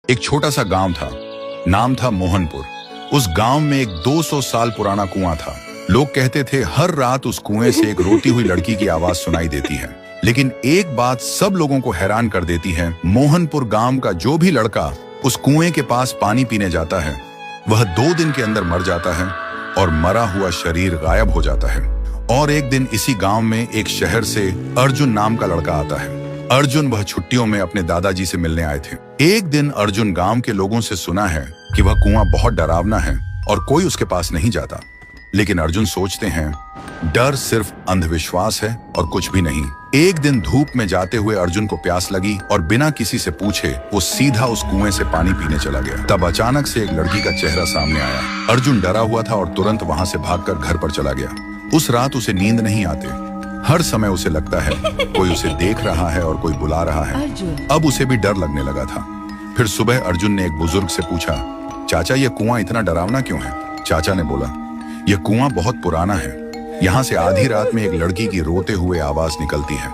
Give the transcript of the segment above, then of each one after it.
एक छोटा सा गांव था, नाम था मोहनपुर। उस गांव में एक 200 साल पुराना कुआं था। लोग कहते थे हर रात उस कुएं से एक रोती हुई लड़की की आवाज सुनाई देती है। लेकिन एक बात सब लोगों को हैरान कर देती है, मोहनपुर गांव का जो भी लड़का उस कुएं के पास पानी पीने जाता है वह 2 दिन के अंदर मर जाता है और मरा हुआ शरीर गायब हो जाता है। और एक दिन इसी गांव में एक शहर से अर्जुन नाम का लड़का आता है। अर्जुन वह छुट्टियों में अपने दादाजी से मिलने आए थे। एक दिन अर्जुन गांव के लोगों से सुना है कि वह कुआं बहुत डरावना है और कोई उसके पास नहीं जाता। लेकिन अर्जुन सोचते हैं डर सिर्फ अंधविश्वास है और कुछ भी नहीं। एक दिन धूप में जाते हुए अर्जुन को प्यास लगी और बिना किसी से पूछे वो सीधा उस कुएं से पानी पीने चला गया। तब अचानक से एक लड़की का चेहरा सामने आया। अर्जुन डरा हुआ था और तुरंत वहां से भागकर घर पर चला गया। उस रात उसे नींद नहीं आते। हर समय उसे लगता है कोई उसे देख रहा है और कोई बुला रहा है। अब उसे भी डर लगने लगा था। फिर सुबह अर्जुन ने एक बुजुर्ग से पूछा, चाचा ये कुआं इतना डरावना क्यों है? चाचा ने बोला, यह कुआं बहुत पुराना है। यहाँ से आधी रात में एक लड़की की रोते हुए आवाज निकलती है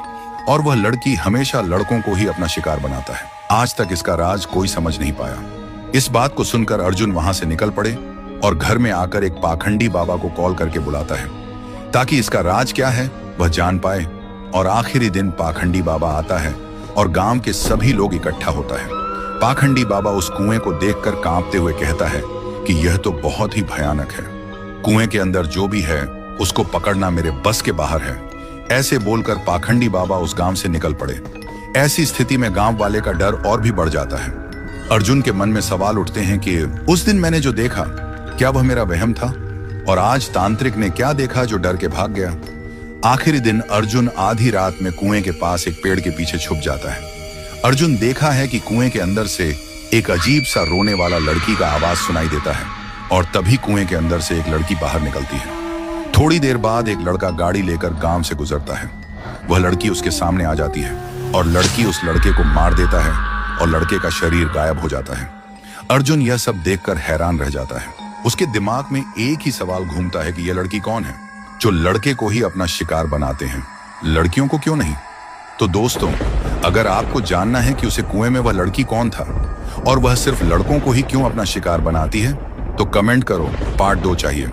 और वह लड़की हमेशा लड़कों को ही अपना शिकार बनाता है। आज तक इसका राज कोई समझ नहीं पाया। इस बात को सुनकर अर्जुन वहां से निकल पड़े और घर में आकर एक पाखंडी बाबा को कॉल करके बुलाता है ताकि इसका राज क्या है वह जान पाए। और आखिरी दिन पाखंडी बाबा आता है और गांव के सभी लोग इकट्ठा होता है। पाखंडी बाबा उस कुएं को देखकर कांपते हुए कहता है कि यह तो बहुत ही भयानक है। कुएं के अंदर जो भी है उसको पकड़ना मेरे बस के बाहर है। ऐसे बोलकर पाखंडी बाबा उस गांव से निकल पड़े। ऐसी स्थिति में गांव वाले का डर और भी बढ़ जाता है। अर्जुन के मन में सवाल उठते हैं कि उस दिन मैंने जो देखा क्या वह मेरा वहम था, और आज तांत्रिक ने क्या देखा जो डर के भाग गया। आखिरी दिन अर्जुन आधी रात में कुएं के पास एक पेड़ के पीछे छुप जाता है। अर्जुन देखा है कि कुएं के अंदर से एक अजीब सा रोने वाला लड़की का आवाज सुनाई देता है और तभी कुएं के अंदर से एक लड़की बाहर निकलती है। थोड़ी देर बाद एक लड़का गाड़ी लेकर गांव से गुजरता है। वह लड़की उसके सामने आ जाती है और लड़की उस लड़के को मार देता है और लड़के का शरीर गायब हो जाता है। अर्जुन यह सब देखकर हैरान रह जाता है। उसके दिमाग में एक ही सवाल घूमता है कि यह लड़की कौन है जो लड़के को ही अपना शिकार बनाते हैं, लड़कियों को क्यों नहीं? तो दोस्तों, अगर आपको जानना है कि उसे कुएं में वह लड़की कौन था और वह सिर्फ लड़कों को ही क्यों अपना शिकार बनाती है तो कमेंट करो, पार्ट 2 चाहिए।